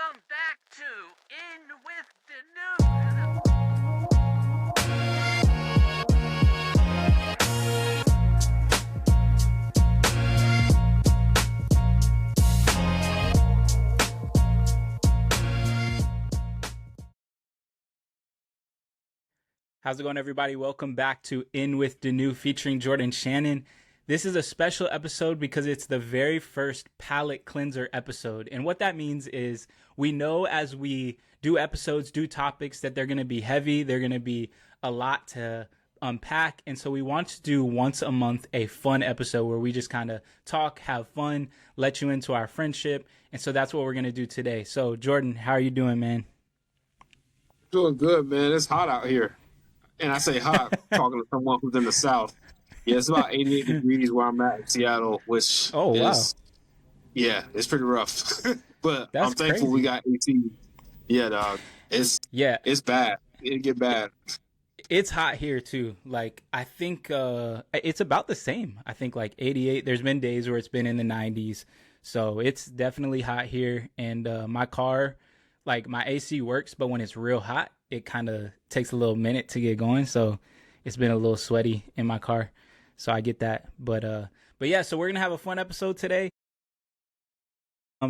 Welcome back to In with Denoux. How's it going, everybody? Welcome back to In with Denoux featuring Jordan Shannon. This is a special episode because it's the very first palate cleanser episode. And what that means is we know as we do episodes, do topics, that they're going to be heavy. They're going to be a lot to unpack. And so we want to do once a month a fun episode where we just kind of talk, have fun, let you into our friendship. And so that's what we're going to do today. So, Jordan, how are you doing, man? Doing good, man. It's hot out here. And I say hot, talking to someone who's in the South. Yeah, it's about 88 degrees where I'm at in Seattle, which yeah, it's pretty rough. But I'm thankful we got 18. Yeah, dog. It's bad. It get bad. It's hot here too. Like, I think it's about the same. I think like 88. There's been days where it's been in the 90s. So it's definitely hot here. And my car, like my AC works, but when it's real hot, it kind of takes a little minute to get going. So it's been a little sweaty in my car. So I get that. But yeah, so we're going to have a fun episode today.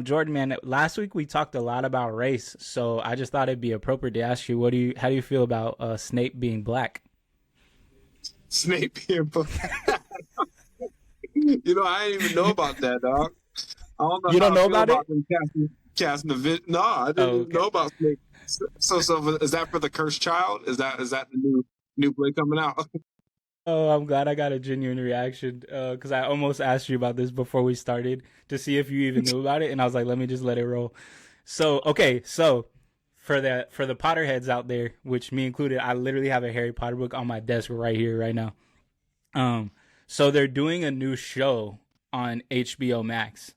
Jordan, man, last week we talked a lot about race. So I just thought it'd be appropriate to ask you, how do you feel about Snape being black? Snape being black? You know, I didn't even know about that, dog. I don't know. You don't know about it? Casting the vid. No, I didn't know about Snape. So is that for the cursed child? Is that the new play coming out? Oh, I'm glad I got a genuine reaction because I almost asked you about this before we started to see if you even knew about it, and I was like, let me just let it roll. So okay, so for the Potterheads out there, which me included, I literally have a Harry Potter book on my desk right here, right now. So they're doing a new show on HBO Max.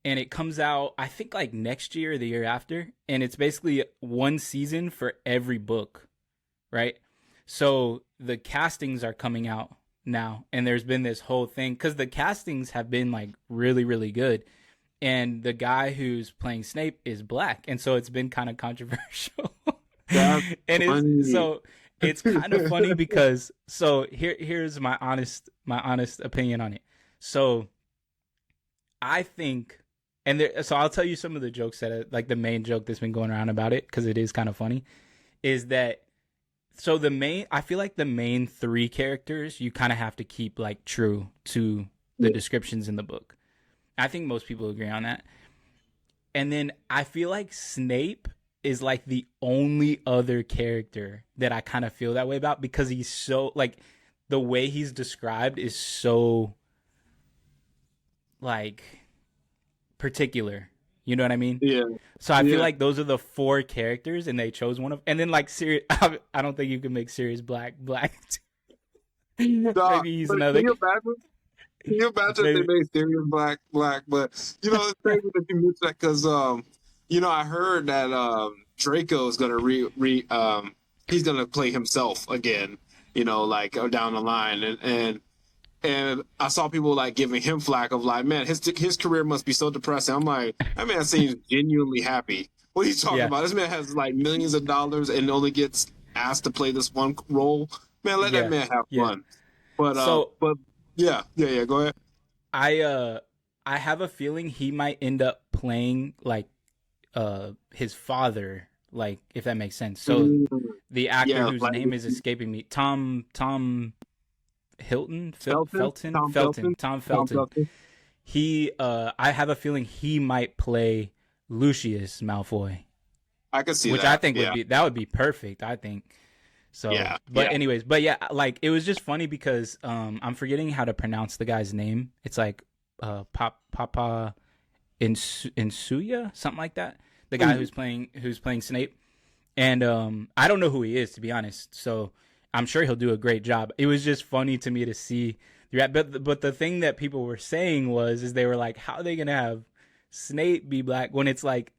And it comes out, I think, like next year or the year after. And it's basically one season for every book, right? So the castings are coming out now. And there's been this whole thing. Because the castings have been, like, really, really good. And the guy who's playing Snape is black. And so it's been kind of controversial. And it's kind of funny because... So here's my honest opinion on it. So I think... So I'll tell you some of the jokes that, like the main joke that's been going around about it, because it is kind of funny, is that, so I feel like the main three characters, you kind of have to keep like true to the descriptions in the book. I think most people agree on that. And then I feel like Snape is like the only other character that I kind of feel that way about, because he's so, like, the way he's described is so, like, particular, you know what I mean? Yeah. So I feel like those are the four characters, and they chose one of. And then like Sirius, I don't think you can make Sirius black. Maybe he's another. Can you imagine if they made Sirius black? But you know, it's crazy that you mentioned that because you know, I heard that Draco is gonna he's gonna play himself again. You know, like down the line, and I saw people like giving him flack of like, man, his career must be so depressing. I'm like, that man seems genuinely happy. What are you talking about? This man has like millions of dollars and only gets asked to play this one role. Man, let that man have fun. But yeah, go ahead. I have a feeling he might end up playing like his father, like, if that makes sense. So the actor whose name is escaping me, Tom Felton. He, I have a feeling he might play Lucius Malfoy. I could see that. Which I think would be perfect, I think. So, anyways, like, it was just funny because I'm forgetting how to pronounce the guy's name. It's like Papa Insuya, something like that. The guy who's playing Snape. And I don't know who he is, to be honest. So I'm sure he'll do a great job. It was just funny to me to see. But the thing that people were saying is they were like, how are they going to have Snape be black when it's like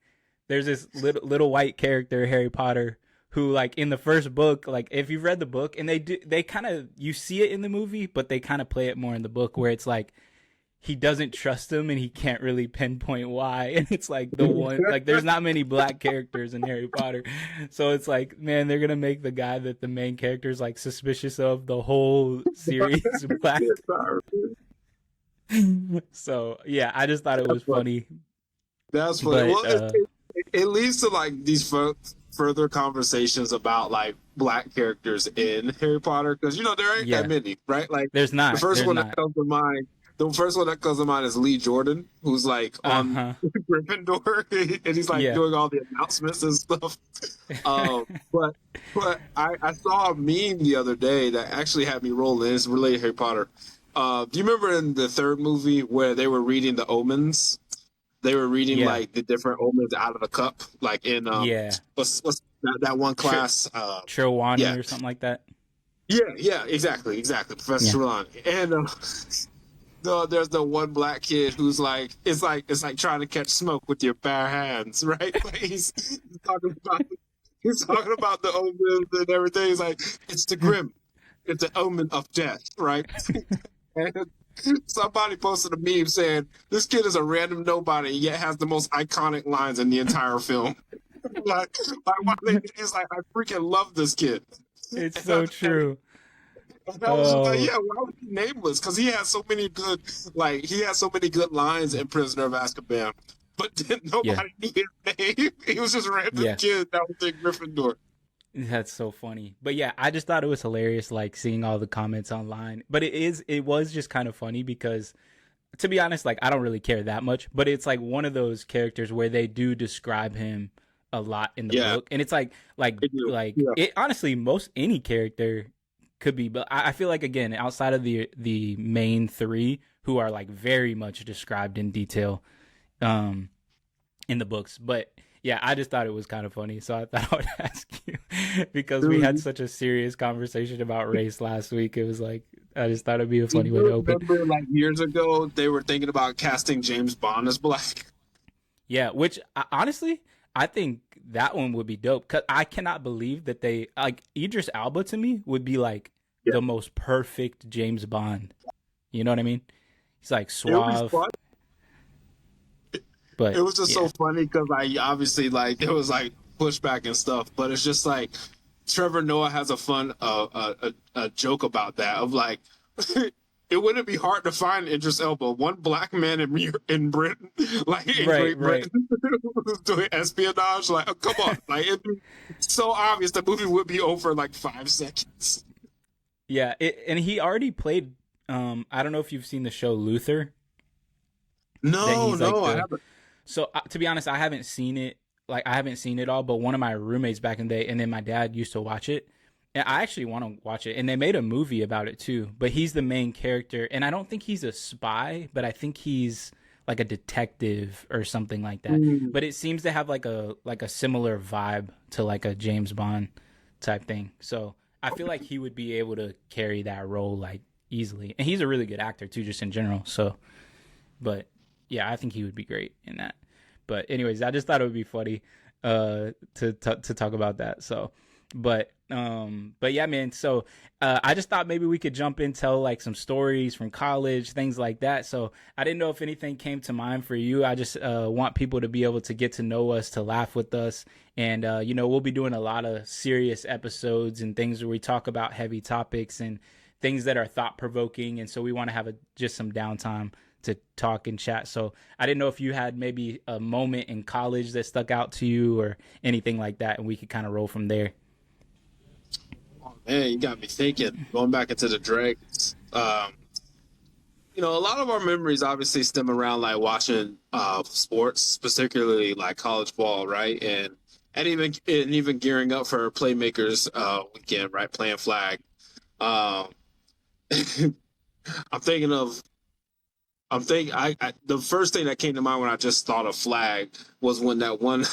there's this little white character, Harry Potter, who, like, in the first book, like, if you've read the book, and they kind of, you see it in the movie, but they kind of play it more in the book, where it's like he doesn't trust him and he can't really pinpoint why. And it's like the one, like there's not many black characters in Harry Potter. So it's like, man, they're going to make the guy that the main character is like suspicious of the whole series black. So yeah, I just thought it was funny. That's funny. But, Well, it leads to like these further conversations about like black characters in Harry Potter, because there ain't that many, right? Like there's not. The first there's one not. that comes to mind. The first one that comes to mind is Lee Jordan, who's like on Gryffindor, and he's like doing all the announcements and stuff. But I saw a meme the other day that actually had me rolling. It's related to Harry Potter. Do you remember in the third movie where they were reading the omens? They were reading like the different omens out of the cup, like in what's that one class? Trelawney or something like that. Yeah, exactly, Professor Trelawney. And there's the one black kid who's like, it's like trying to catch smoke with your bare hands, right? Like he's talking about the omens and everything. He's like, it's the grim, it's the omen of death, right? And somebody posted a meme saying this kid is a random nobody yet has the most iconic lines in the entire film. like it's like, I freaking love this kid. It's so true. And I was like, why was he nameless? Because he has so many good lines in Prisoner of Azkaban, but then nobody knew his name. He was just a random kid that was in Gryffindor. That's so funny. But yeah, I just thought it was hilarious, like seeing all the comments online. But it was just kind of funny because, to be honest, like I don't really care that much. But it's like one of those characters where they do describe him a lot in the book, and it's like it honestly, most any character could be, but I feel like, again, outside of the main three who are like very much described in detail in the books. But yeah, I just thought it was kind of funny, so I thought I would ask you because we had such a serious conversation about race last week. It was like, I just thought it'd be a funny way to open. Remember, like years ago, they were thinking about casting James Bond as black. Yeah, which honestly, I think that one would be dope, because I cannot believe that they, like, Idris Elba to me would be like the most perfect James Bond. You know what I mean? He's like suave. But it was just so funny because I obviously, like, there was like pushback and stuff, but it's just like Trevor Noah has a fun a joke about that of like it wouldn't be hard to find Idris Elba, one black man in Britain, like in Great Britain, who's doing espionage. Like, oh, come on, like it'd be so obvious the movie would be over in like 5 seconds. Yeah, and he already played. I don't know if you've seen the show Luther. No, I haven't. So to be honest, I haven't seen it. Like, I haven't seen it all, but one of my roommates back in the day, and then my dad used to watch it. And I actually want to watch it. And they made a movie about it too. But he's the main character, and I don't think he's a spy, but I think he's like a detective or something like that. But it seems to have like a similar vibe to like a James Bond type thing. So I feel like he would be able to carry that role like easily. And he's a really good actor too, just in general. So, but yeah, I think he would be great in that. But anyways, I just thought it would be funny to talk about that. So, but yeah, man. So I just thought maybe we could jump in, tell like some stories from college, things like that. So I didn't know if anything came to mind for you. I just want people to be able to get to know us, to laugh with us. And, we'll be doing a lot of serious episodes and things where we talk about heavy topics and things that are thought provoking. And so we want to have just some downtime to talk and chat. So I didn't know if you had maybe a moment in college that stuck out to you or anything like that, and we could kind of roll from there. Oh man, you got me thinking. Going back into the Dregs, a lot of our memories obviously stem around like watching sports, particularly like college ball, right? And even gearing up for Playmakers weekend, right? Playing flag. I'm thinking the first thing that came to mind when I just thought of flag was when that one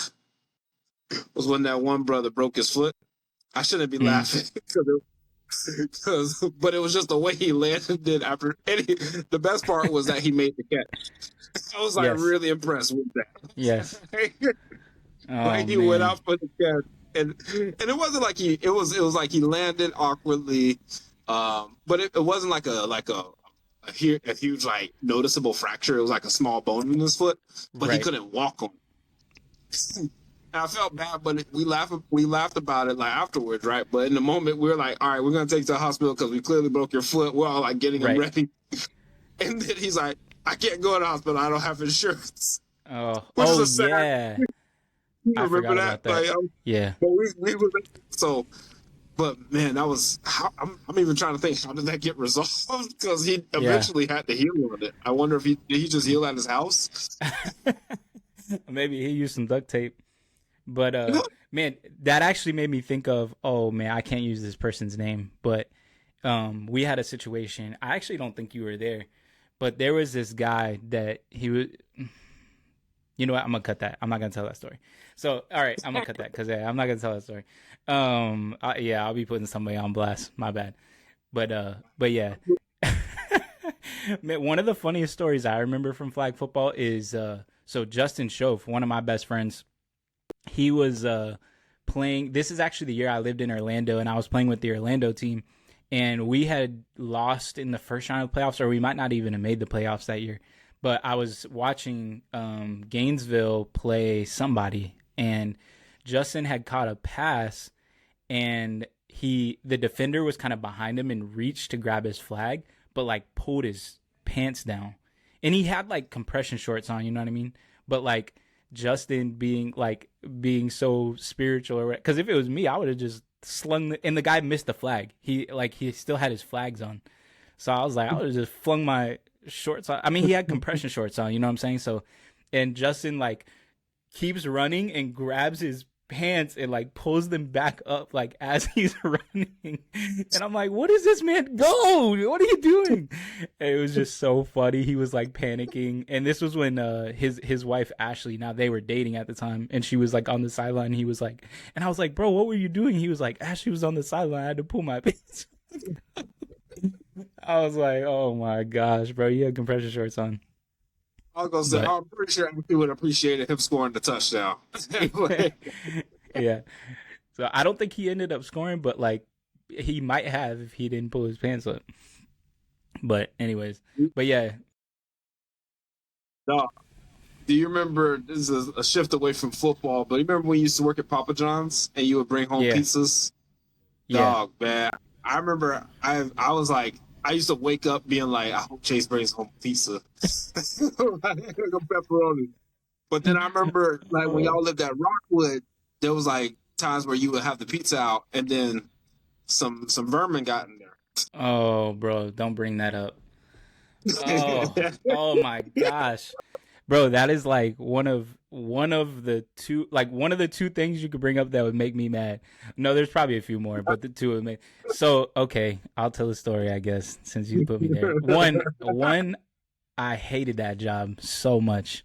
brother broke his foot. I shouldn't be laughing but it was just the way he landed it after. The best part was that he made the catch. I was like really impressed with that. Yes. He went out for the catch, and it wasn't like it was like he landed awkwardly, but it wasn't like a a huge like noticeable fracture. It was like a small bone in his foot, but he Right. couldn't walk on it. And I felt bad, but we laughed about it like afterwards, right? But in the moment, we were like, all right, we're gonna take you to the hospital because we clearly broke your foot. We're all like getting him Right. ready, and then he's like, I can't go to the hospital. I don't have insurance. Oh, Which is oh a sad- yeah. You I remember forgot about that. Like, Yeah. but we were so. But man, that was I'm even trying to think, how did that get resolved? Because he eventually had to heal on it. I wonder if did he just heal at his house? Maybe he used some duct tape. But man, that actually made me think of, oh man, I can't use this person's name, but we had a situation. I actually don't think you were there, but there was this guy that he was. You know what? I'm gonna cut that. I'm not gonna tell that story. So, all right, I'm gonna cut that because I'm not gonna tell that story. Yeah, I'll be putting somebody on blast. My bad. But yeah. Man, one of the funniest stories I remember from flag football is so Justin Schoaf, one of my best friends. He was playing. This is actually the year I lived in Orlando, and I was playing with the Orlando team, and we had lost in the first round of the playoffs, or we might not even have made the playoffs that year. But I was watching Gainesville play somebody, and Justin had caught a pass, and the defender was kind of behind him and reached to grab his flag, but like pulled his pants down, and he had like compression shorts on, you know what I mean? But like Justin being so spiritual, because if it was me, I would have just slung and the guy missed the flag. He still had his flags on, so I was like, I would have just flung my shorts on. I mean, he had compression shorts on, you know what I'm saying? So, and Justin like keeps running and grabs his pants and like pulls them back up like as he's running, and I'm like, what is this man? Go! What are you doing? And it was just so funny. He was like panicking, and this was when his wife Ashley, now they were dating at the time, and she was like on the sideline. He was like, and I was like, bro, what were you doing? He was like, Ashley was on the sideline. I had to pull my pants. I was like, oh my gosh, bro, you had compression shorts on. I was gonna say, I'm pretty sure he would appreciate him scoring the touchdown. Yeah. So I don't think he ended up scoring, but like he might have if he didn't pull his pants up. But anyways, but yeah. No. Do you remember, this is a shift away from football, but you remember when you used to work at Papa John's and you would bring home pizzas? Yeah. Dog, man. I remember I was like, I used to wake up being like, I hope Chase brings home pizza. Pepperoni. But then I remember like when y'all lived at Rockwood, there was like times where you would have the pizza out and then some vermin got in there. Oh, bro, don't bring that up. Oh my gosh. Bro, that is like one of the two things you could bring up that would make me mad. No, there's probably a few more, but the two would make. So, okay, I'll tell a story, I guess, since you put me there. One, I hated that job so much.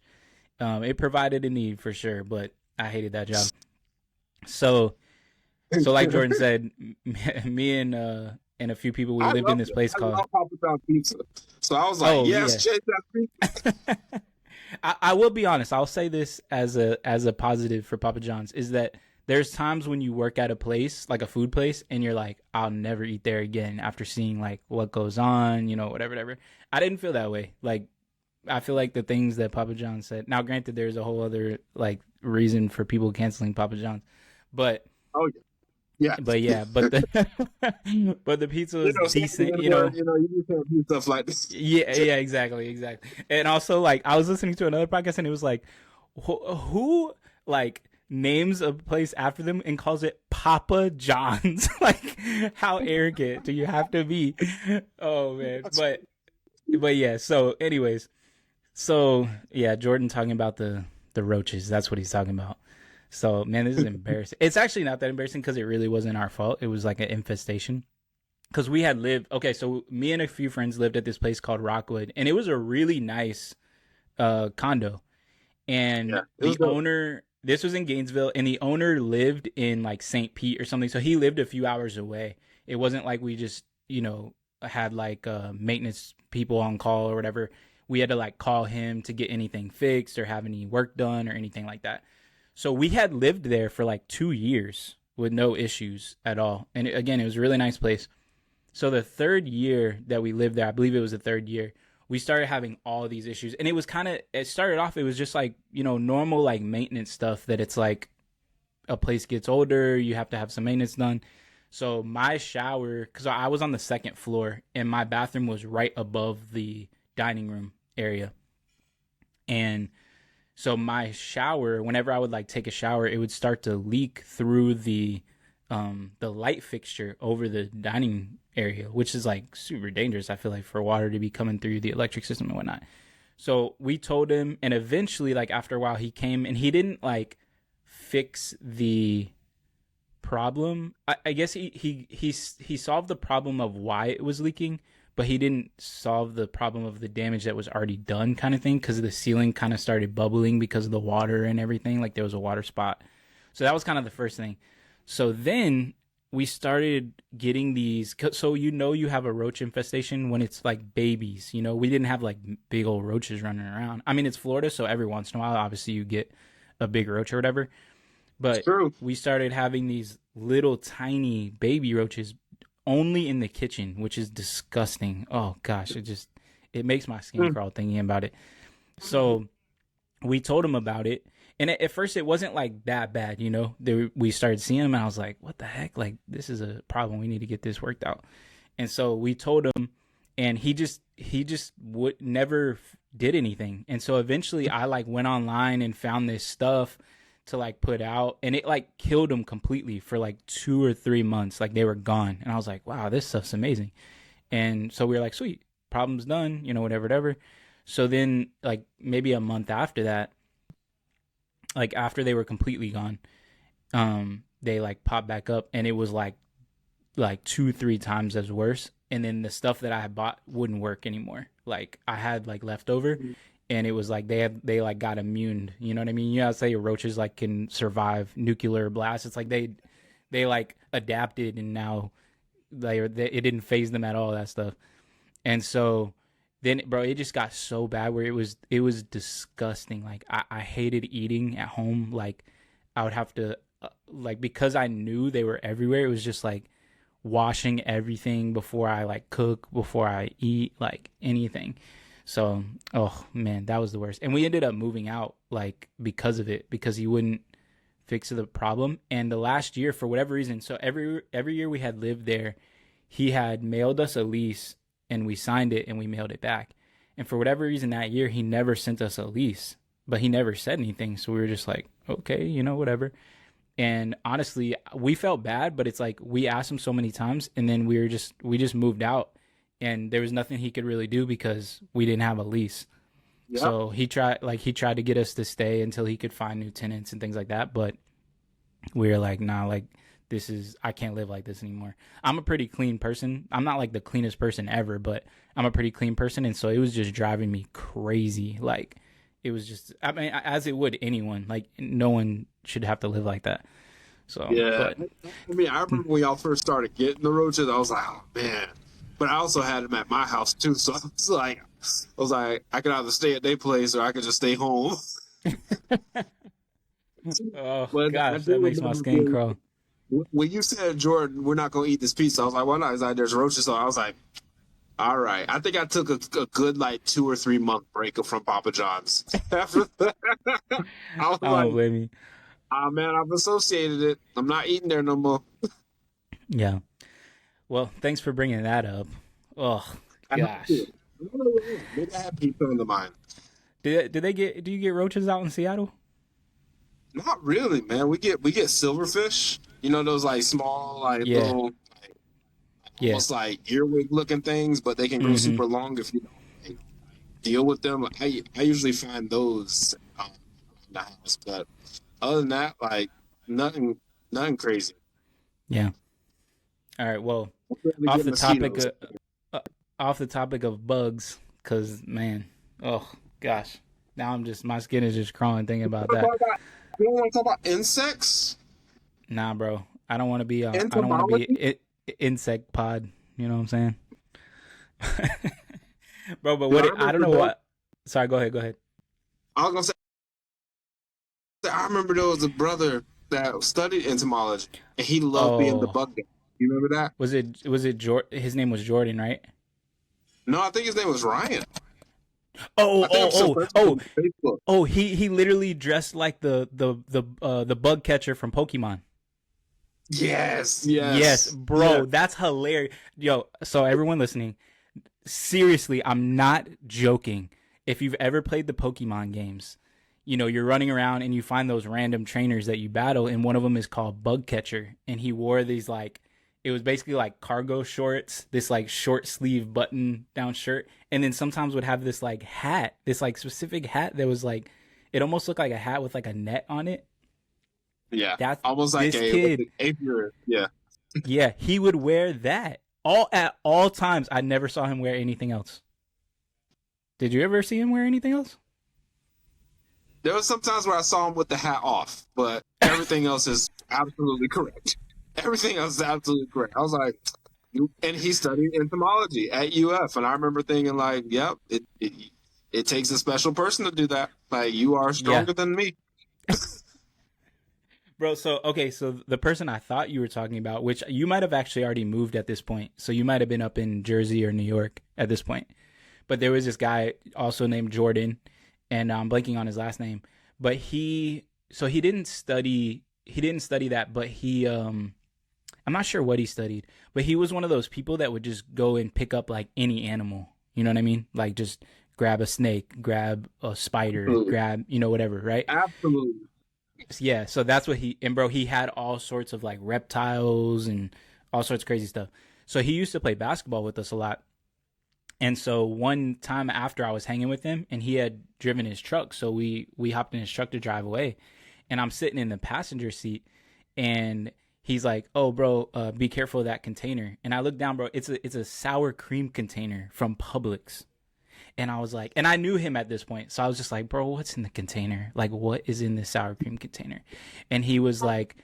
It provided a need for sure, but I hated that job. So like Jordan said, me and a few people, we lived in this place called Papa John's pizza. So I was like, yes, Chase, that's pizza. I will be honest. I'll say this as a positive for Papa John's is that there's times when you work at a place, like a food place, and you're like, I'll never eat there again after seeing like what goes on, you know, whatever. I didn't feel that way. Like, I feel like the things that Papa John's said. Now, granted, there's a whole other like reason for people canceling Papa John's, but yeah, but the pizza was decent. You just have to do stuff like this. Yeah, exactly. And also, like, I was listening to another podcast, and it was like, who like names a place after them and calls it Papa John's? Like, how arrogant do you have to be? Oh man, but yeah. So, anyways, Jordan talking about the roaches. That's what he's talking about. So, man, this is embarrassing. It's actually not that embarrassing because it really wasn't our fault. It was like an infestation. Because we had lived, so me and a few friends lived at this place called Rockwood, and it was a really nice condo. And the owner, this was in Gainesville, and the owner lived in like St. Pete or something. So he lived a few hours away. It wasn't like we just, had like maintenance people on call or whatever. We had to like call him to get anything fixed or have any work done or anything like that. So we had lived there for like 2 years with no issues at all. And again, it was a really nice place. So the third year that we lived there, I believe it was the third year, we started having all these issues. And it started off, it was just like, normal like maintenance stuff that it's like a place gets older, you have to have some maintenance done. So my shower, because I was on the second floor and my bathroom was right above the dining room area. And so my shower, whenever I would like take a shower, it would start to leak through the light fixture over the dining area, which is like super dangerous. I feel like for water to be coming through the electric system and whatnot. So we told him, and eventually, like after a while, he came and he didn't like fix the problem. I guess he solved the problem of why it was leaking, but he didn't solve the problem of the damage that was already done, kind of thing, because the ceiling kind of started bubbling because of the water and everything. Like there was a water spot. So that was kind of the first thing. So then we started getting these. So you have a roach infestation when it's like babies. We didn't have like big old roaches running around. I mean, it's Florida, so every once in a while, obviously, you get a big roach or whatever. But we started having these little tiny baby roaches only in the kitchen, which is disgusting. Oh gosh, it makes my skin crawl thinking about it. So we told him about it. And at first it wasn't like that bad, we started seeing them and I was like, what the heck? Like, this is a problem. We need to get this worked out. And so we told him and he just would never did anything. And so eventually I like went online and found this stuff to like put out and it like killed them completely for like 2 or 3 months. Like they were gone. And I was like, wow, this stuff's amazing. And so we were like, sweet, problem's done, whatever. So then like maybe a month after that, like after they were completely gone, they like popped back up and it was like 2-3 times as worse. And then the stuff that I had bought wouldn't work anymore. Like I had like leftover and it was like they like got immune. You know what I mean? You know how to say roaches like can survive nuclear blasts. It's like they like adapted and now it didn't phase them at all, that stuff. And so then, bro, it just got so bad where it was disgusting. Like I hated eating at home. Like I would have to like, because I knew they were everywhere. It was just like washing everything before I like cook, before I eat, like anything. So, oh man, that was the worst. And we ended up moving out like because of it, because he wouldn't fix the problem. And the last year, for whatever reason, so every year we had lived there, he had mailed us a lease. And we signed it and we mailed it back. And for whatever reason that year, he never sent us a lease, but he never said anything. So we were just like, okay, whatever. And honestly, we felt bad, but it's like we asked him so many times and then we just moved out and there was nothing he could really do because we didn't have a lease. Yep. So he tried to get us to stay until he could find new tenants and things like that. But we were like, nah, like, I can't live like this anymore. I'm a pretty clean person. I'm not like the cleanest person ever, but I'm a pretty clean person. And so it was just driving me crazy. Like it was just, I mean, as it would anyone, like no one should have to live like that. So, yeah. But, I mean, I remember when y'all first started getting the roaches, I was like, oh man, but I also had them at my house too. So I was like, I could either stay at their place or I could just stay home. Oh gosh, that makes my skin crawl. When you said, Jordan, we're not going to eat this pizza, I was like, why not? He's like, there's roaches. So I was like, all right. I think I took a good, like, 2 or 3 month break from Papa John's. After that, I was like, blame me. Oh, man, I've associated it. I'm not eating there no more. Yeah. Well, thanks for bringing that up. Oh, gosh. Maybe I have pizza in the mind. Do you get roaches out in Seattle? Not really, man. We get silverfish. Those like small, like little, almost like earwig looking things, but they can grow super long if you don't deal with them. I usually find those in the house, but other than that, like nothing crazy. Yeah. All right. Well, off the topic of bugs, because man, oh gosh, now my skin is just crawling thinking about that. You don't want to talk about insects? Nah, bro. I don't want to be. I don't want to be insect pod. You know what I'm saying, bro? But I don't know what. Sorry, go ahead. I was gonna say. I remember there was a brother that studied entomology, and he loved being the bug guy. You remember that? Was it His name was Jordan, right? No, I think his name was Ryan. Oh, I think I'm still friends with him on Facebook. oh! He literally dressed like the bug catcher from Pokemon. Yes, bro, yeah. that's hilarious. Yo, so everyone listening, seriously, I'm not joking. If you've ever played the Pokemon games, you're running around and you find those random trainers that you battle, and one of them is called Bug Catcher, and he wore these it was basically like cargo shorts, this like short sleeve button down shirt, and then sometimes would have this like hat, this like specific hat that was like, it almost looked like a hat with like a net on it. Yeah, That's almost like this a kid. apiary. Yeah. Yeah, he would wear that at all times. I never saw him wear anything else. Did you ever see him wear anything else? There was some times where I saw him with the hat off, but everything else is absolutely correct. Everything else is absolutely correct. I was like, and he studied entomology at UF, and I remember thinking like, yep, it takes a special person to do that. Like, you are stronger than me. Bro, so the person I thought you were talking about, which you might have actually already moved at this point, so you might have been up in Jersey or New York at this point, but there was this guy also named Jordan, and I'm blanking on his last name, but he didn't study that, but I'm not sure what he studied, but he was one of those people that would just go and pick up like any animal, you know what I mean? Like just grab a snake, grab a spider, Absolutely. grab, whatever, right? Absolutely. Yeah, so that's what he had all sorts of like reptiles and all sorts of crazy stuff. So he used to play basketball with us a lot. And so one time after I was hanging with him and he had driven his truck, so we hopped in his truck to drive away. And I'm sitting in the passenger seat and he's like, "Oh, bro, be careful of that container." And I look down, bro, it's a sour cream container from Publix. And I was like, and I knew him at this point. So I was just like, "Bro, what's in the container? Like, what is in this sour cream container?" And he was like,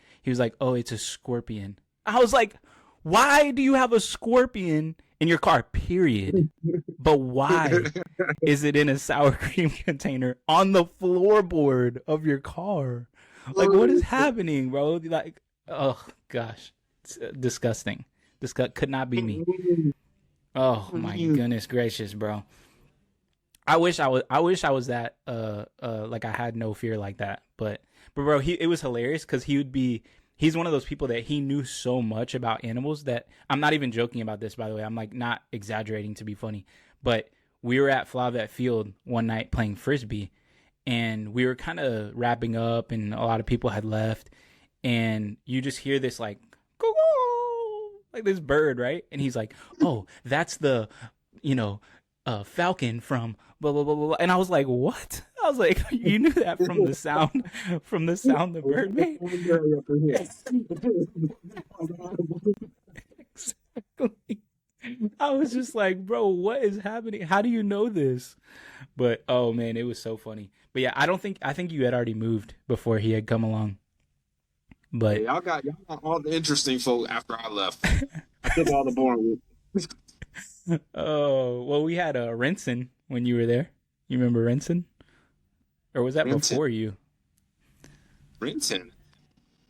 "Oh, it's a scorpion." I was like, "Why do you have a scorpion in your car, period? But why is it in a sour cream container on the floorboard of your car? Like, what is happening, bro?" Like, oh, gosh. It's disgusting. This could not be me. Oh, my goodness gracious, bro. I wish I was that like I had no fear like that, but bro, it was hilarious because he's one of those people that he knew so much about animals that I'm not even joking about this, by the way. I'm like not exaggerating to be funny, but we were at Flavet Field one night playing frisbee, and we were kind of wrapping up, and a lot of people had left, and you just hear this like this bird, right? And he's like, "Oh, that's the falcon from blah blah blah blah," and I was like, "What?" I was like, "You knew that from the sound, the bird made?" Exactly. I was just like, "Bro, what is happening? How do you know this?" But oh man, it was so funny. But yeah, I think you had already moved before he had come along. But y'all got all the interesting folk after I left. I took all the boring. Oh, well, we had Renson when you were there. You remember Renson? Or was that before you? Renton.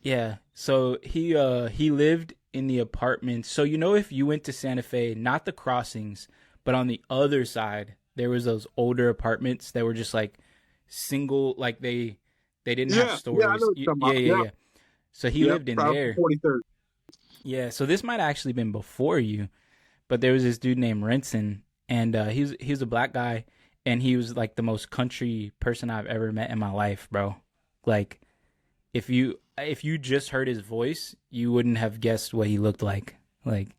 Yeah. So he lived in the apartment. So if you went to Santa Fe, not the crossings, but on the other side, there was those older apartments that were just like single, like they didn't have stores. Yeah, I know what you're talking about. Yeah. So he lived in there. 43rd. Yeah. So this might have actually been before you. But there was this dude named Renson, and he was a black guy, and he was like the most country person I've ever met in my life, bro. Like, if you just heard his voice, you wouldn't have guessed what he looked like. Like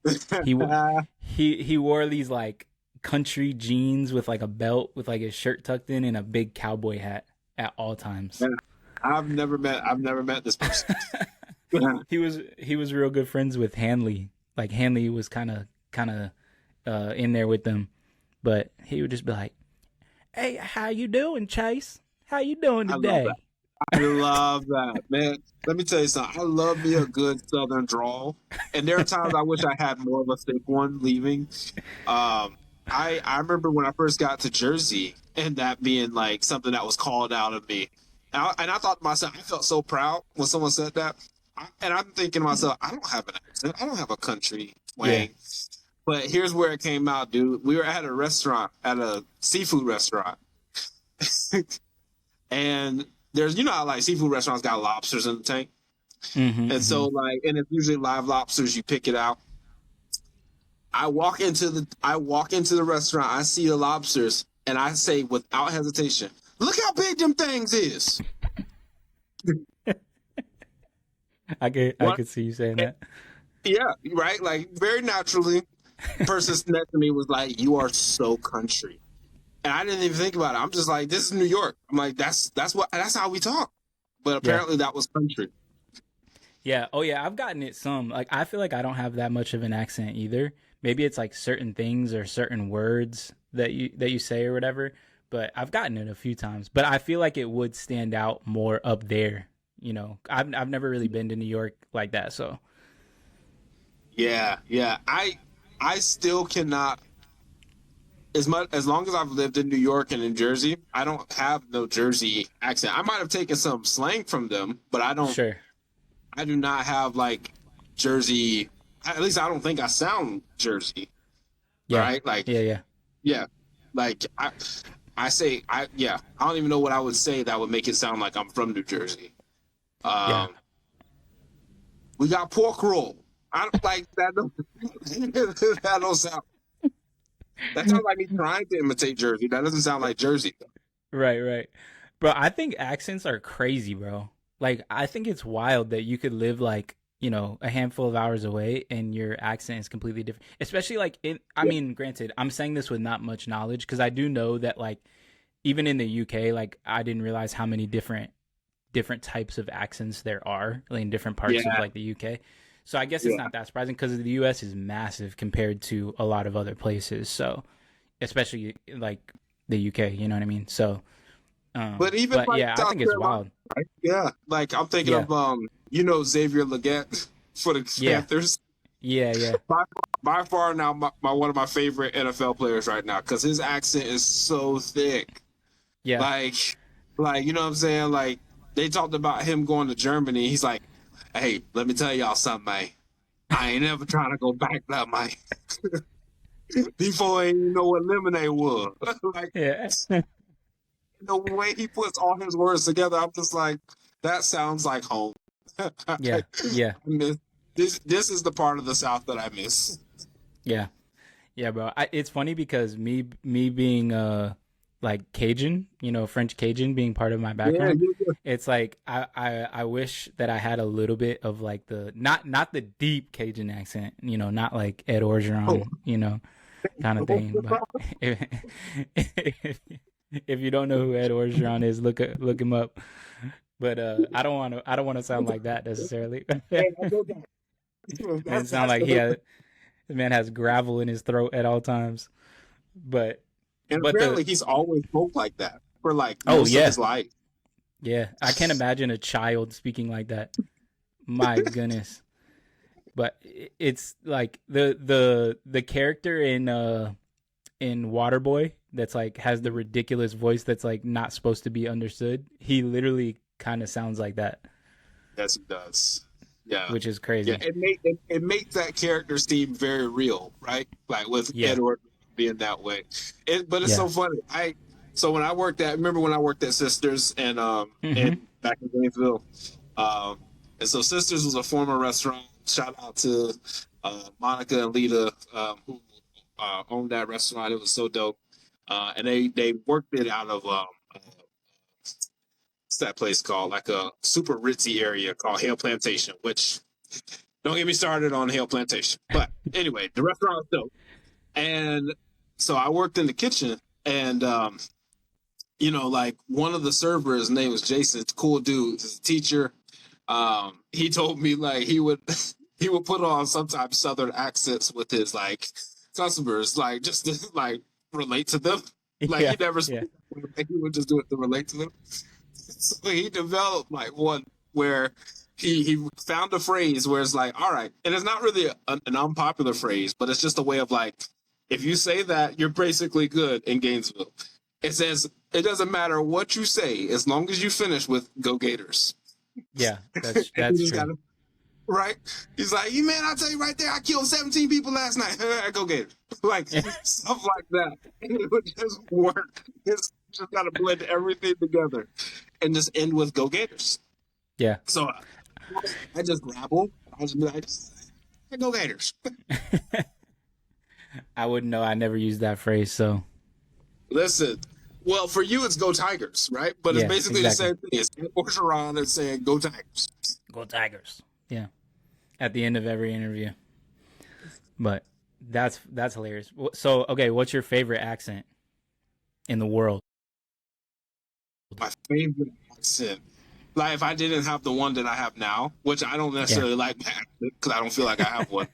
he wore these like country jeans with like a belt with like his shirt tucked in and a big cowboy hat at all times. Man, I've never met this person. He was real good friends with Hanley. Like Hanley was kind of in there with them, but he would just be like, "Hey, how you doing, Chase? How you doing today?" I love that, man. Let me tell you something. I love me a good Southern drawl, and there are times I wish I had more of a thick one leaving. I remember when I first got to Jersey, and that being like something that was called out of me, and I thought to myself, I felt so proud when someone said that. And I'm thinking to myself, I don't have an accent. accent. I don't have a country twang. But here's where it came out, dude. We were at a restaurant, at a seafood restaurant. And there's, you know how like seafood restaurants got lobsters in the tank? And so like, and it's usually live lobsters, you pick it out. I walk into the restaurant, I see the lobsters, and I say without hesitation, look how big them things is. I could see you saying that. Yeah, right? Like very naturally, the person next to me was like, you are so country. And I didn't even think about it. I'm just like, this is New York. I'm like, that's how we talk. But apparently that was country. Yeah. Oh yeah. I've gotten it some. Like I feel like I don't have that much of an accent either. Maybe it's like certain things or certain words that you say or whatever. But I've gotten it a few times. But I feel like it would stand out more up there. You know, I've never really been to New York like that. So. Yeah. I still cannot. As long as I've lived in New York and in Jersey, I don't have no Jersey accent. I might have taken some slang from them, but I don't. Sure. I do not have like Jersey. At least I don't think I sound Jersey. Yeah. Right? Like. Yeah. Like I don't even know what I would say that would make it sound like I'm from New Jersey. We got pork roll. I don't like that. That don't sound. That sounds like me trying to imitate Jersey. That doesn't sound like Jersey. Right. Bro, I think accents are crazy, bro. Like, I think it's wild that you could live, like, you know, a handful of hours away and your accent is completely different. Especially, like, I mean, granted, I'm saying this with not much knowledge because I do know that, like, even in the UK, like, I didn't realize how many different types of accents there are like, in different parts of, like, the UK. So I guess it's not that surprising because the U.S. is massive compared to a lot of other places. So, especially like the U.K., you know what I mean? So, but like, yeah, I think it's wild. Right? Yeah, like I'm thinking of Xavier Legette for the Panthers. Yeah. By far now, one of my favorite NFL players right now because his accent is so thick. Yeah, like you know what I'm saying? Like they talked about him going to Germany. He's like, hey, let me tell y'all something, man. I ain't ever trying to go back that, man. Before I even know what lemonade was. Like, the way he puts all his words together, I'm just like, that sounds like home. Yeah. I miss, this is the part of the South that I miss. Yeah, bro. It's funny because me being like Cajun, you know, French Cajun being part of my background. It's like I wish that I had a little bit of like the not the deep Cajun accent, you know, not like Ed Orgeron, you know, kind of thing. But if you don't know who Ed Orgeron is, look him up. But I don't want to sound like that necessarily. It sounds like the man has gravel in his throat at all times. But apparently he's always spoke like that for like most of his life. Yeah, I can't imagine a child speaking like that. My goodness. But it's like the character in Waterboy that's like has the ridiculous voice that's like not supposed to be understood. He literally kind of sounds like that. Yes, he does. Yeah, which is crazy. Yeah, it makes that character seem very real, right? Like with Edward being that way. But it's so funny. When I worked at Sisters and back in Gainesville, and so Sisters was a former restaurant. Shout out to Monica and Lita who owned that restaurant. It was so dope. And they worked it out of what's that place called? Like a super ritzy area called Hale Plantation, which don't get me started on Hale Plantation. But anyway, the restaurant was dope. And so I worked in the kitchen and like one of the servers, his name was Jason, cool dude, he's a teacher. He told me like he would put on sometimes Southern accents with his like customers, like just to like relate to them. Like he never spoke, he would just do it to relate to them. So he developed like one where he found a phrase where it's like, all right, and it's not really an unpopular phrase, but it's just a way of like, if you say that, you're basically good in Gainesville. It says it doesn't matter what you say as long as you finish with "Go Gators." Yeah, that's true. right? He's like, "You man, I tell you right there, I killed 17 people last night. Go Gators." Like stuff like that. And it would just work. It's just gotta blend everything together and just end with "Go Gators." Yeah. So I just grapple. I just be like, "Go Gators." I wouldn't know. I never used that phrase, so. Listen, well, for you it's "Go Tigers," right? But Yeah, it's basically exactly. the same thing. It's Orgeron and saying "Go Tigers." Go Tigers. Yeah. At the end of every interview. But that's hilarious. So, okay, what's your favorite accent in the world? My favorite accent. Like if I didn't have the one that I have now, which I don't necessarily like because I don't feel like I have one.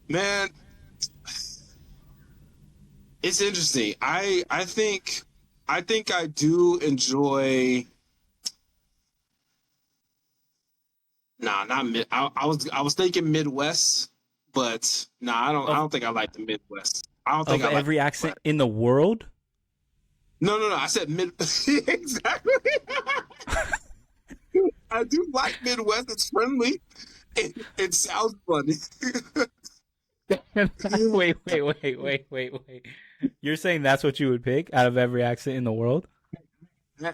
Man, it's interesting. I think I do enjoy. Nah, not mid. I was thinking Midwest, but nah, I don't think I like the Midwest. I don't think Of I like every accent in the world? No. I said mid. Exactly. I do like Midwest. It's friendly. It sounds funny. Wait. You're saying that's what you would pick out of every accent in the world?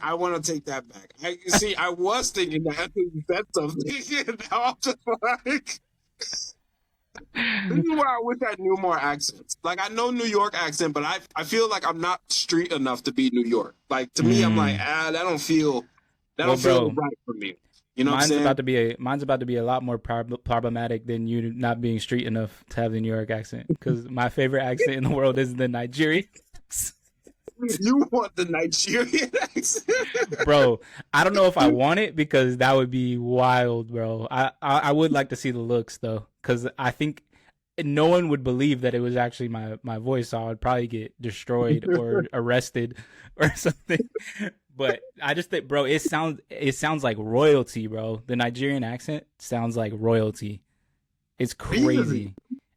I want to take that back. I was thinking that after you said something, and now I'm just like, this is where I wish I knew more accents. Like I know New York accent, but I feel like I'm not street enough to be New York. Like to me, I'm like, that don't feel bro, right for me. You know what I'm mine's saying? mine's about to be a lot more problematic than you not being street enough to have the New York accent. Because my favorite accent in the world is the Nigerian. You want the Nigerian accent, bro? I don't know if I want it because that would be wild, bro. I would like to see the looks though, because I think no one would believe that it was actually my voice. So I would probably get destroyed or arrested or something. But I just think, bro, it sounds like royalty, bro. The Nigerian accent sounds like royalty. It's crazy. Really?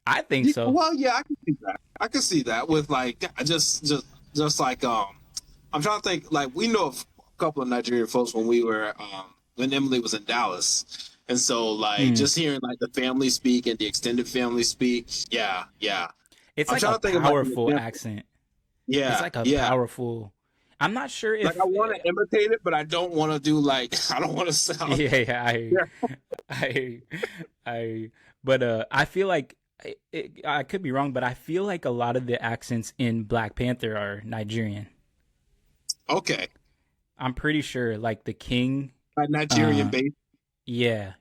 I think so. Well, yeah, I can see that. I can see that with like just like I'm trying to think. Like we know of a couple of Nigerian folks when we were when Emily was in Dallas, and so like just hearing like the family speak and the extended family speak, yeah. It's I'm like trying a to think of, powerful like, accent. Yeah, It's like a powerful. I'm not sure if like I want to imitate it, but I don't want to do like I don't want to sound. But I feel like I could be wrong, but I feel like a lot of the accents in Black Panther are Nigerian. Okay, I'm pretty sure, like the king. like Nigerian base. Yeah.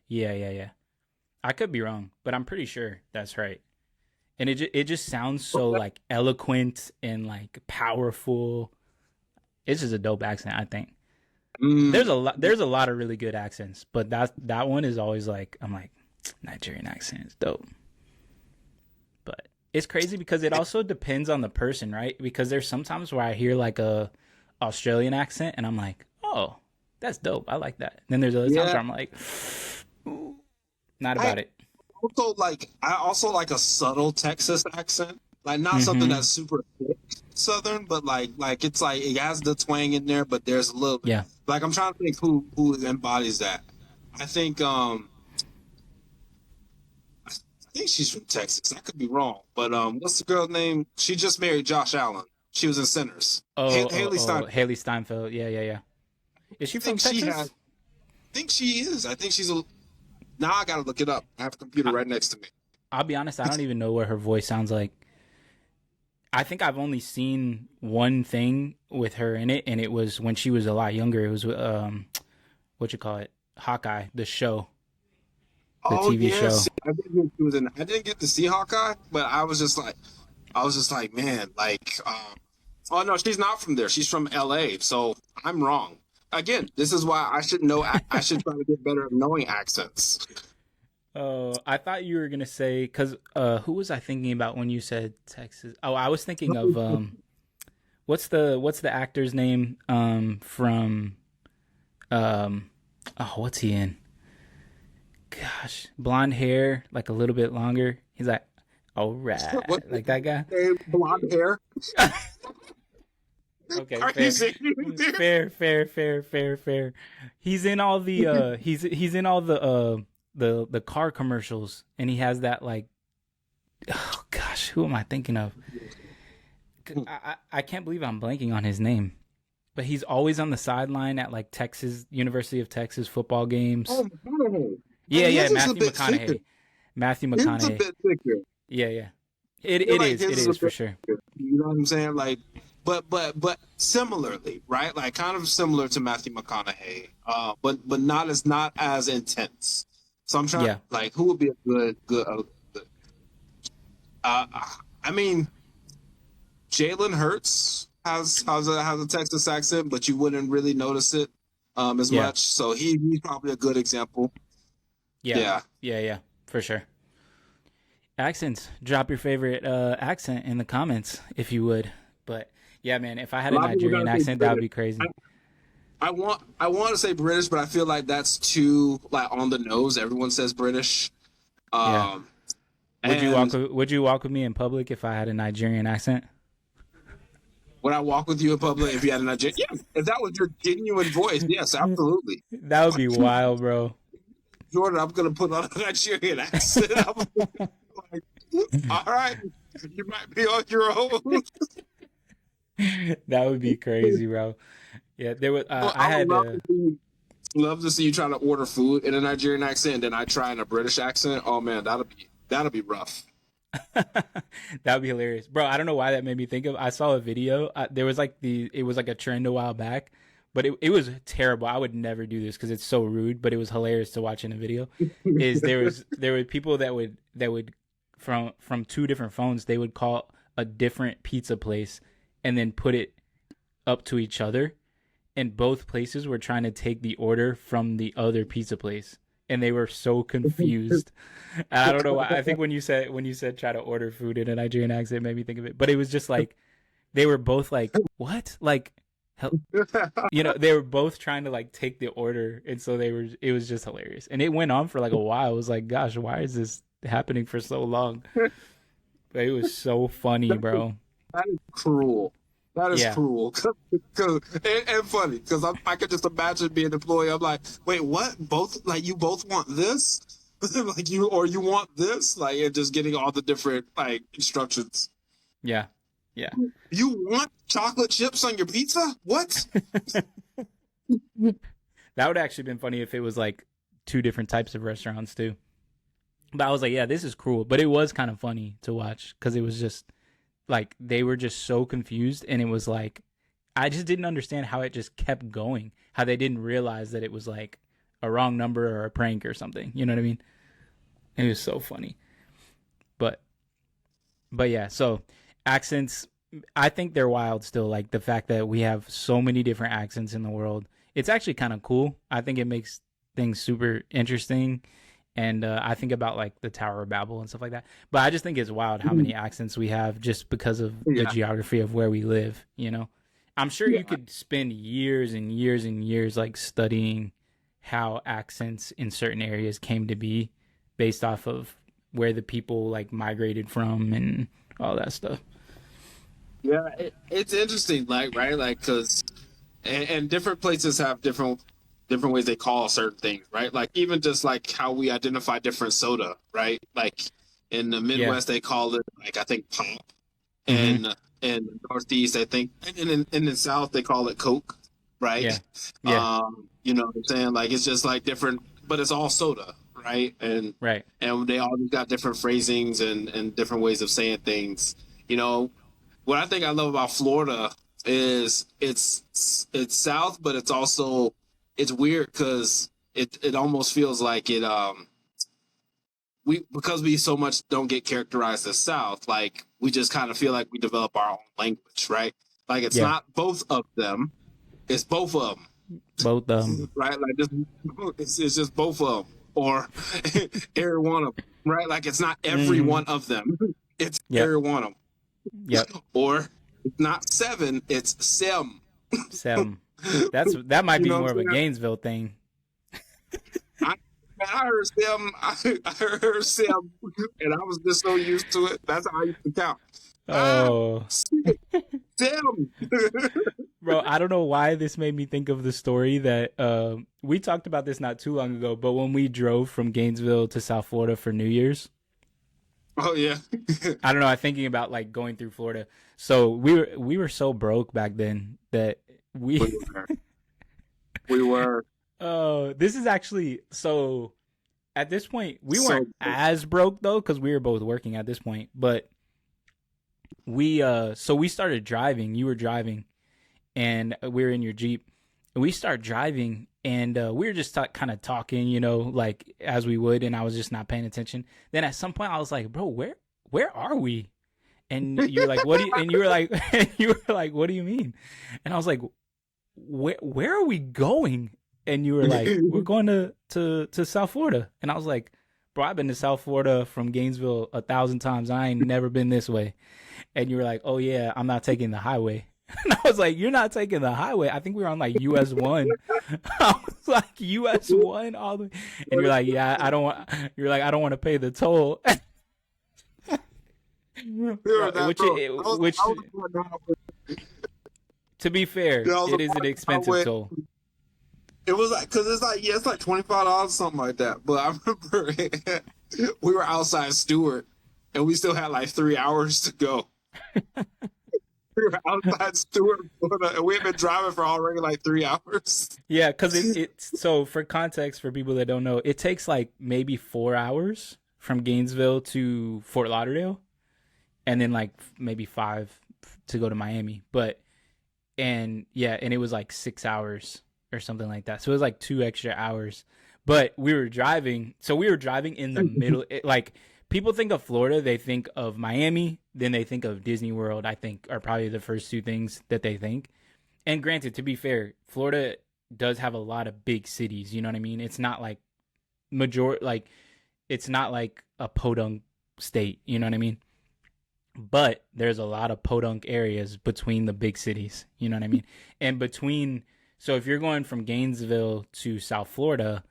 I could be wrong, but I'm pretty sure that's right. And it just sounds so like eloquent and like powerful. It's just a dope accent, I think. There's a lot of really good accents, but that one is always like I'm like Nigerian accent is dope. But it's crazy because it also depends on the person, right? Because there's sometimes where I hear like a Australian accent and I'm like, oh, that's dope. I like that. And then there's other times where I'm like, ooh, not about it. I also like a subtle Texas accent, like not something that's super thick Southern, but like it's like it has the twang in there, but there's a little bit. Yeah. Like I'm trying to think who embodies that. I think she's from Texas. I could be wrong, but what's the girl's name? She just married Josh Allen. She was in Sinners. Haley Steinfeld. Haley Steinfeld. Yeah. Is she from Texas? I think she is. I think she's a. Now I gotta look it up. I have a computer right next to me. I'll be honest, I don't even know what her voice sounds like. I think I've only seen one thing with her in it, and it was when she was a lot younger. It was Hawkeye, the show. The TV show. I didn't get to see Hawkeye, but I was just like, man, like oh no, she's not from there. She's from LA, so I'm wrong. Again, this is why I should know. I should try to get better at knowing accents. Oh, I thought you were gonna say because who was I thinking about when you said Texas? Oh, I was thinking of what's the actor's name from what's he in? Gosh, blonde hair, like a little bit longer. He's like, all right, like that guy. Blonde hair. Okay, Are fair. you serious? Fair. He's in all the he's in all the car commercials, and he has that like, oh gosh, who am I thinking of? I can't believe I'm blanking on his name, but he's always on the sideline at like University of Texas football games. Oh, McConaughey. Yeah, His is a Matthew bit McConaughey. thicker. Matthew His is a McConaughey. bit thicker. Yeah. I feel like his It is a is for bit sure. thicker. You know what I'm saying? Like, but similarly, right? Like, kind of similar to Matthew McConaughey, but not as intense. So I'm trying, like, who would be a good. I mean, Jalen Hurts has a Texas accent, but you wouldn't really notice it as much. So he's probably a good example. Yeah, for sure. Accents. Drop your favorite accent in the comments if you would. But yeah, man, if I had a Nigerian accent, that would be crazy. I want to say British, but I feel like that's too like on the nose. Everyone says British. Would you walk with me in public if I had a Nigerian accent? Would I walk with you in public if you had a Nigerian? Yeah, if that was your genuine voice, yes, absolutely. That would be wild, bro. Jordan, I'm gonna put on a Nigerian accent. Like, all right, you might be on your own. That would be crazy, bro. Yeah, there was. I would love to see you trying to order food in a Nigerian accent, and then I try in a British accent. Oh man, that'll be rough. That would be hilarious, bro. I don't know why that made me think of. I saw a video. There was like it was like a trend a while back, but it was terrible. I would never do this because it's so rude. But it was hilarious to watch in a video. There were people that would from two different phones, they would call a different pizza place and then put it up to each other, and both places were trying to take the order from the other pizza place. And they were so confused. I don't know why. I think when you said try to order food in a Nigerian accent, it made me think of it. But it was just like they were both like, what? Like, they were both trying to like take the order, and so it was just hilarious. And it went on for like a while. I was like, gosh, why is this happening for so long? But it was so funny, bro. That is cruel. That is cruel. And funny, because I could just imagine being an employee. I'm like, wait, what? You both want this? Like you want this? Like, and just getting all the different like instructions. Yeah. You want chocolate chips on your pizza? What? That would actually been funny if it was like two different types of restaurants too. But I was like, yeah, this is cruel. But it was kind of funny to watch because it was just like they were just so confused, and it was like I just didn't understand how it just kept going. How they didn't realize that it was like a wrong number or a prank or something. You know what I mean? It was so funny. But yeah, so accents, I think they're wild still. Like the fact that we have so many different accents in the world. It's actually kind of cool. I think it makes things super interesting. And I think about like the Tower of Babel and stuff like that. But I just think it's wild how many accents we have just because of the geography of where we live, you know? I'm sure you could spend years and years and years like studying how accents in certain areas came to be based off of where the people like migrated from and all that stuff. Yeah, it's interesting, like, right? Like, because and different places have different ways they call certain things, right? Like even just like how we identify different soda, right? Like in the Midwest they call it like I think pop, and in the Northeast I think, and in the South they call it Coke, right? Yeah. You know what I'm saying? Like it's just like different, but it's all soda, right? And they all got different phrasings and different ways of saying things. You know, what I think I love about Florida is it's South, but it's also it's weird because it almost feels like it because we so much don't get characterized as South, like we just kind of feel like we develop our own language, right? Like it's not both of them, it's both of them. Both of them. Right? Like it's just both of them, or every one of them, right? Like it's not every one of them, it's every one of them. Yep. Or it's not seven, it's sem. Sem. That might be more of a Gainesville thing. I heard Sam. I heard Sam, and I was just so used to it. That's how I used to count. Oh. Damn. Bro, I don't know why this made me think of the story that we talked about this not too long ago, but when we drove from Gainesville to South Florida for New Year's, Oh yeah. I don't know, I'm thinking about like going through Florida. So we were so broke back then that we We were. oh, this is actually so at this point we So weren't as broke though cuz we were both working at this point, but we started driving, you were driving and we were in your Jeep. We start driving and we were just kind of talking, you know, like as we would, and I was just not paying attention. Then at some point I was like, "Bro, where are we?" And you're like, "What do you?" And you were like, "What do you mean?" And I was like, "Where are we going?" And you were like, "We're going to South Florida." And I was like, "Bro, I've been to South Florida from Gainesville 1,000 times. I ain't never been this way." And you were like, "Oh yeah, I'm not taking the highway." And I was like, "You're not taking the highway." I think we were on like US 1. I was like, US 1 all the way. And you're like, "Yeah, I don't want." You're like, "I don't want to pay the toll." Which to be fair, it is an expensive toll. It was like, cause it's like, yeah, it's like $25 or something like that. But I remember we were outside Stewart, and we still had like 3 hours to go. We were outside Stewart, Florida, and we had been driving for already like 3 hours. Yeah, because it's so for context for people that don't know, it takes like maybe 4 hours from Gainesville to Fort Lauderdale, and then like maybe 5 to go to Miami. And it was like 6 hours or something like that. So it was like 2 extra hours. But we were driving in the middle. Like people think of Florida, they think of Miami, then they think of Disney World, I think are probably the first two things that they think. And granted, to be fair, Florida does have a lot of big cities, you know what I mean? It's not like it's not like a podunk state, you know what I mean? But there's a lot of podunk areas between the big cities, you know what I mean? And so if you're going from Gainesville to South Florida,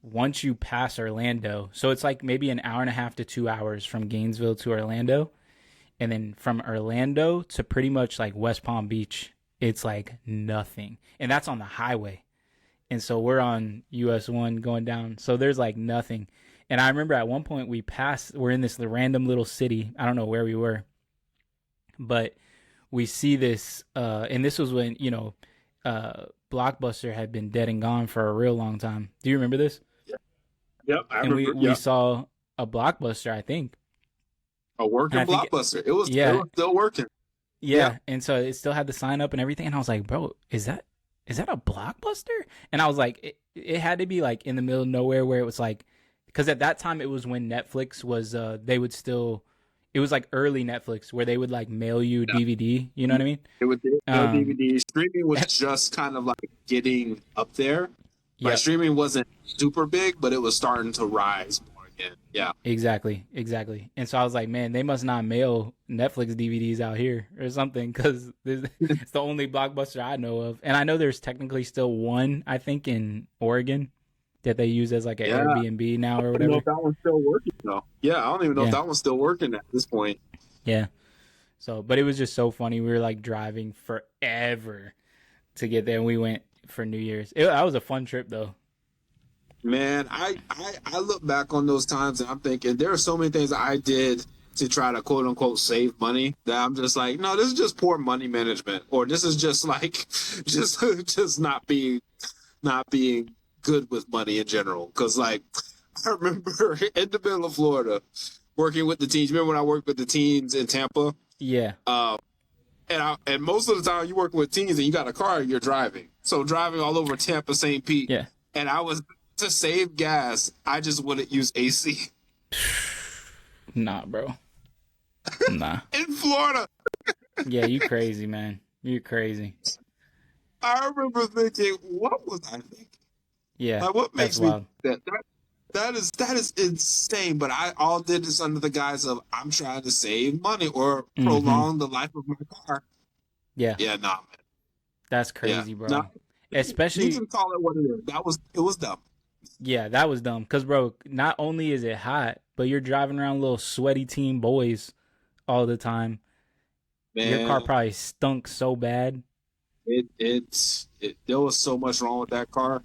once you pass Orlando, so it's like maybe an hour and a half to 2 hours from Gainesville to Orlando. And then from Orlando to pretty much like West Palm Beach, it's like nothing. And that's on the highway. And so we're on US 1 going down. So there's like nothing. And I remember at one point we're in this random little city. I don't know where we were. But we see this, and this was when, Blockbuster had been dead and gone for a real long time. Do you remember this? Yep, I remember. We saw a Blockbuster, I think. A working Blockbuster. It was still working. Yeah, and so it still had the sign up and everything. And I was like, "Bro, is that a Blockbuster?" And I was like, it had to be like in the middle of nowhere where it was like, because at that time it was when Netflix was, it was like early Netflix where they would like mail you DVD. You know what I mean? It would DVD. Streaming was just kind of like getting up there. Like streaming wasn't super big, but it was starting to rise more again. Yeah. Exactly. And so I was like, man, they must not mail Netflix DVDs out here or something, because it's the only Blockbuster I know of. And I know there's technically still one, I think, in Oregon that they use as like an Airbnb now or whatever. I don't know if that one's still working though. Yeah, I don't even know if that one's still working at this point. Yeah. So, but it was just so funny. We were like driving forever to get there, and we went for New Year's. That was a fun trip though. Man, I look back on those times and I'm thinking there are so many things I did to try to quote unquote save money that I'm just like, no, this is just poor money management, or this is just like just not being good with money in general. Because like I remember in the middle of Florida working with the teens. Remember when I worked with the teens in Tampa? Yeah. And most of the time you work with teens and you got a car, you're driving. So driving all over Tampa, St. Pete. Yeah. And I was, to save gas, I just wouldn't use AC. Nah, bro. Nah. In Florida. Yeah, you crazy, man. You crazy. I remember thinking, what was I thinking? Yeah. Like, what makes me wild. that is insane. But I all did this under the guise of I'm trying to save money or prolong the life of my car. Yeah. Yeah, nah, man. That's crazy, bro. Nah, especially you can call it what it is. It was dumb. Yeah, that was dumb. Because, bro, not only is it hot, but you're driving around little sweaty teen boys all the time. Your car Man, probably stunk so bad. there was so much wrong with that car.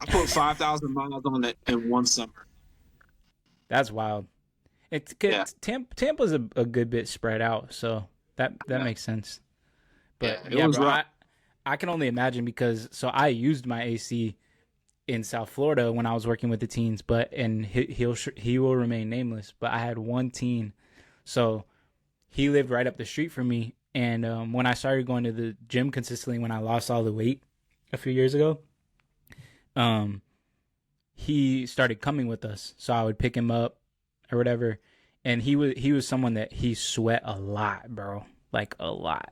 I put 5,000 miles on it in one summer. That's wild. Yeah, Tampa's a good bit spread out, so that yeah, makes sense. yeah. But It yeah, was bro, rough. I can only imagine because so I used my AC in South Florida when I was working with the teens, but and he will remain nameless. But I had one teen, so he lived right up the street from me. And when I started going to the gym consistently, when I lost all the weight a few years ago, um, he started coming with us. So I would pick him up or whatever. And he was someone that he sweat a lot, bro. Like a lot.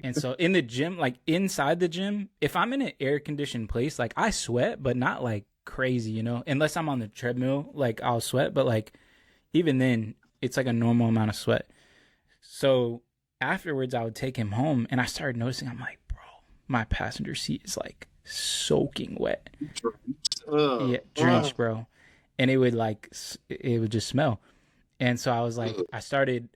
And so in the gym, like inside the gym, if I'm in an air conditioned place, like I sweat, but not like crazy, Unless I'm on the treadmill, like I'll sweat, but like even then, it's like a normal amount of sweat. So afterwards, I would take him home, and I started noticing. I'm like, bro, my passenger seat is like soaking wet, yeah, Ugh. drenched, bro, and it would just smell. And so I was like, I started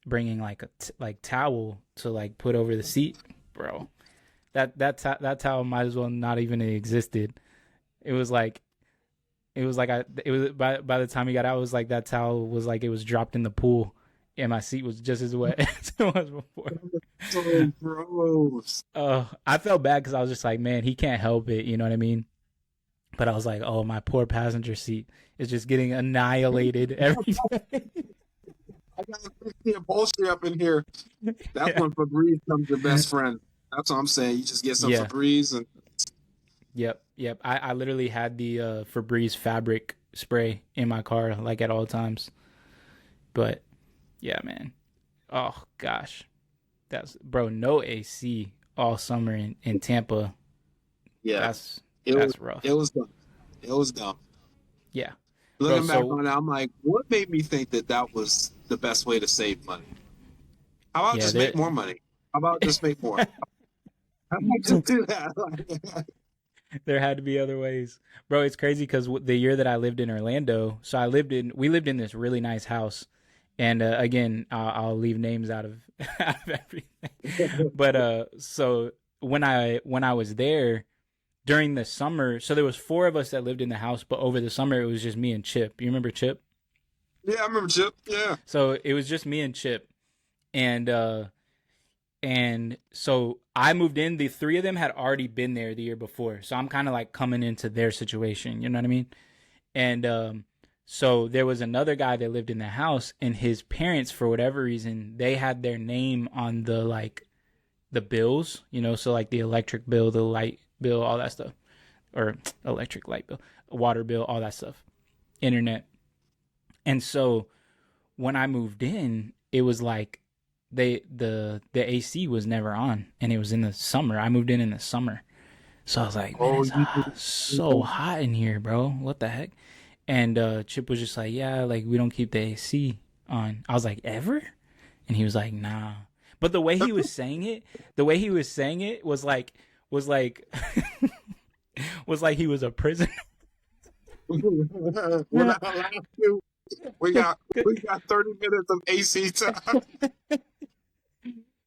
bringing like like towel to like put over the seat, bro. That towel might as well not even have existed. It was like it was by the time he got out, it was like that towel was like it was dropped in the pool, and my seat was just as wet as it was before. So gross. I felt bad because I was just like, man, he can't help it, you know what I mean? But I was like, oh, my poor passenger seat is just getting annihilated every day. I got the upholstery up in here. That's Yeah. when Febreze comes your best friend. That's what I'm saying. You just get some Yeah. Febreze and Yep. I literally had the Febreze fabric spray in my car like at all times. But yeah, man. Oh gosh, that's bro. No AC all summer in Tampa. yeah, That's it was that's rough. it was dumb. It was dumb. Yeah, bro. Looking back So on it, I'm like, what made me think that that was the best way to save money? How about yeah, just there make more money? How about just make more? How about just do that? there had to be other ways, bro. It's crazy because the year that I lived in Orlando, so we lived in this really nice house, and again, I'll leave names out of, out of everything. But so when I was there during the summer, so there was four of us that lived in the house, but over the summer it was just me and Chip. You remember Chip? Yeah, I remember Chip. Yeah. So it was just me and Chip, and so I moved in. The three of them had already been there the year before, so I'm kind of like coming into their situation. You know what I mean? And so there was another guy that lived in the house, and his parents, for whatever reason, they had their name on the bills. So like the electric bill, the light bill, all that stuff, or electric light bill, water bill, all that stuff, internet. And so when I moved in, it was like the AC was never on, and it was in the summer. I moved in the summer, so I was like, man, Oh, it's so hot in here, bro. What the heck? And Chip was just like, yeah, like we don't keep the AC on. I was like, ever? And he was like, nah. But the way he was saying it was like was like he was a prisoner. we're not allowed to. We got 30 minutes of AC time.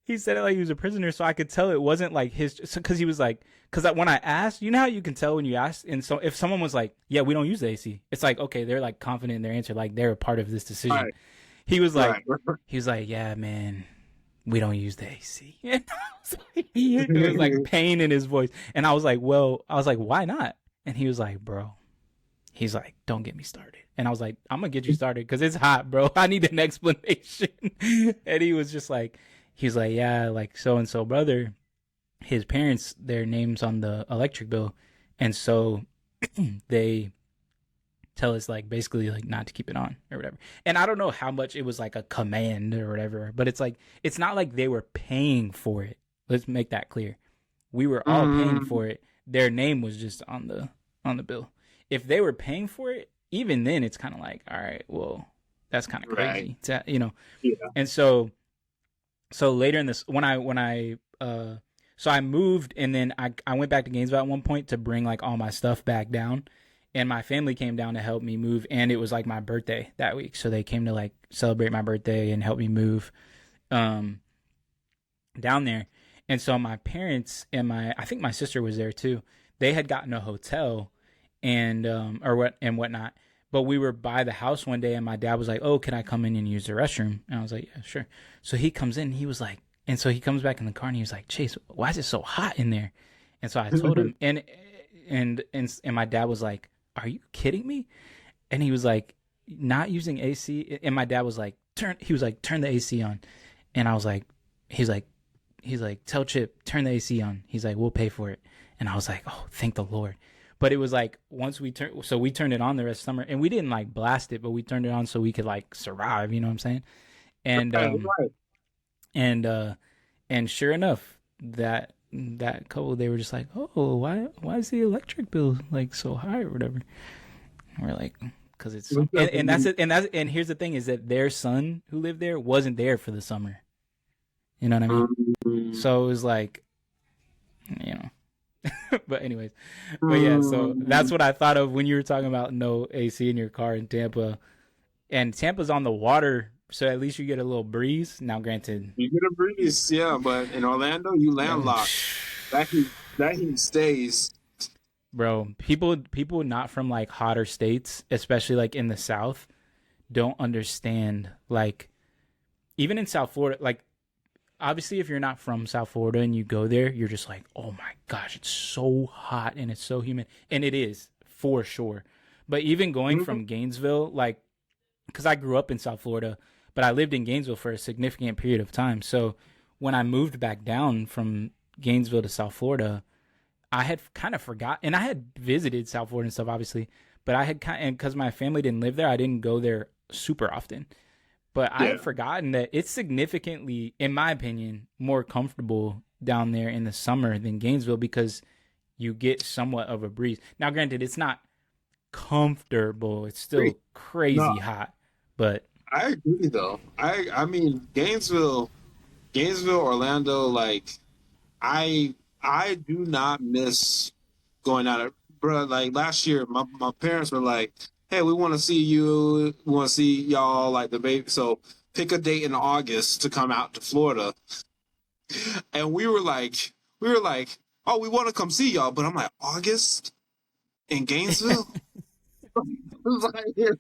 He said it like he was a prisoner, so I could tell it wasn't like his. Because he was like, because when I asked, you know how you can tell when you ask, and so if someone was like, "Yeah, we don't use the AC," it's like, okay, they're like confident in their answer, like they're a part of this decision. Right, He was like, right. yeah, man, we don't use the AC. And it was like pain in his voice, and I was like, why not? And he was like, bro, he's like, don't get me started. And I was like, I'm gonna get you started because it's hot, bro. I need an explanation. And he's like, yeah, like so and so brother, his parents, their names on the electric bill, and so they tell us like basically like not to keep it on or whatever. And I don't know how much it was like a command or whatever, but it's like it's not like they were paying for it. Let's make that clear. We were all paying Mm, for it. Their name was just on the bill. If they were paying for it, even then it's kind of like, all right, well, that's kind of right. crazy, Yeah. And so later in this, so I moved, and then I went back to Gainesville at one point to bring like all my stuff back down, and my family came down to help me move, and it was like my birthday that week, so they came to like celebrate my birthday and help me move. um, down there. And so my parents and I think my sister was there too. They had gotten a hotel and whatnot. But we were by the house one day, and my dad was like, "Oh, can I come in and use the restroom?" And I was like, "Yeah, sure." So he comes in, he was like, and so he comes back in the car, and he was like, "Chase, why is it so hot in there?" And so I told him, and my dad was like, "Are you kidding me?" And he was like, "Not using AC." And my dad was like, "Turn." He was like, "Turn the AC on." And I was like, he's like, "Tell Chip, turn the AC on." He's like, "We'll pay for it." And I was like, "Oh, thank the Lord." But it was like once we turned it on the rest of summer, and we didn't like blast it, but we turned it on so we could like survive. You know what I'm saying? And Right. and sure enough, that couple, they were just like, "Oh, why is the electric bill like so high or whatever?" And we're like, "Because it's and that's it, and here's the thing is that their son who lived there wasn't there for the summer. You know what I mean? So it was like, you know." But anyways, but yeah, so that's what I thought of when you were talking about no AC in your car in Tampa. And Tampa's on the water, so at least you get a little breeze. Now, granted, You get a breeze, yeah, but in Orlando, you landlocked. That heat stays. bro, people not from like hotter states, especially like in the South, don't understand. Like even in South Florida, like obviously if you're not from South Florida and you go there, you're just like, "Oh my gosh, it's so hot and it's so humid." And it is for sure. But even going from Gainesville, like, because I grew up in South Florida, but I lived in Gainesville for a significant period of time. So when I moved back down from Gainesville to South Florida, I had kind of forgot, and I had visited South Florida and stuff, obviously, but I had and because my family didn't live there, I didn't go there super often. But I had forgotten that it's significantly, in my opinion, more comfortable down there in the summer than Gainesville because you get somewhat of a breeze. Now, granted, it's not comfortable; it's still crazy hot. But I agree, though. I mean Gainesville, Orlando. Like I do not miss going out. Bro, like last year, my parents were like, "Hey, we want to see you. We want to see y'all, like the baby. So pick a date in August to come out to Florida." And we were like, "Oh, we want to come see y'all," but I'm like, "August in Gainesville?" I was like, I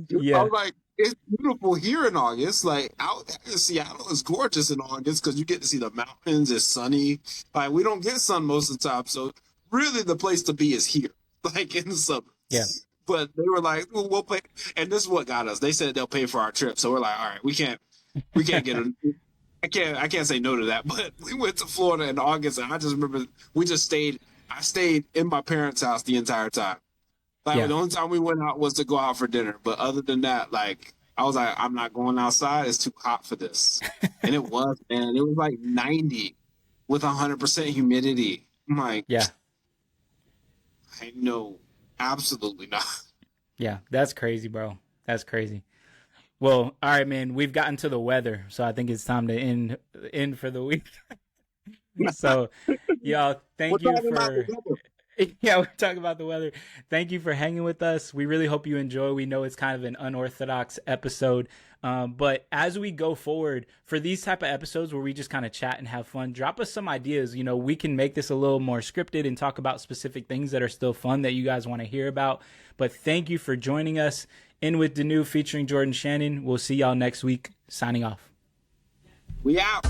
yeah, was like, it's beautiful here in August. Like out in Seattle, it's gorgeous in August because you get to see the mountains. It's sunny. Like we don't get sun most of the time, so really the place to be is here, like in the summer. yeah, But they were like, well, "We'll pay," and this is what got us. They said they'll pay for our trip, so we're like, "All right, we can't get a." I can't say no to that. But we went to Florida in August, and I just remember we just stayed. I stayed in my parents' house the entire time. Like yeah, the only time we went out was to go out for dinner. But other than that, like I was like, I'm not going outside. It's too hot for this. And it was, man. It was like 90 with 100% humidity. I'm like, yeah, I know, absolutely not. yeah. That's crazy, bro. That's crazy. Well, all right, man. We've gotten to the weather, so I think it's time to end for the week. So, y'all, thank you Talking about the for. weather. Yeah, we're talking about the weather. Thank you for hanging with us. We really hope you enjoy. We know it's kind of an unorthodox episode, but as we go forward for these type of episodes where we just kind of chat and have fun, drop us some ideas. You know, we can make this a little more scripted and talk about specific things that are still fun that you guys want to hear about. But thank you for joining us. In with Denoux featuring Jordan Shannon. We'll see y'all next week. Signing off. We out.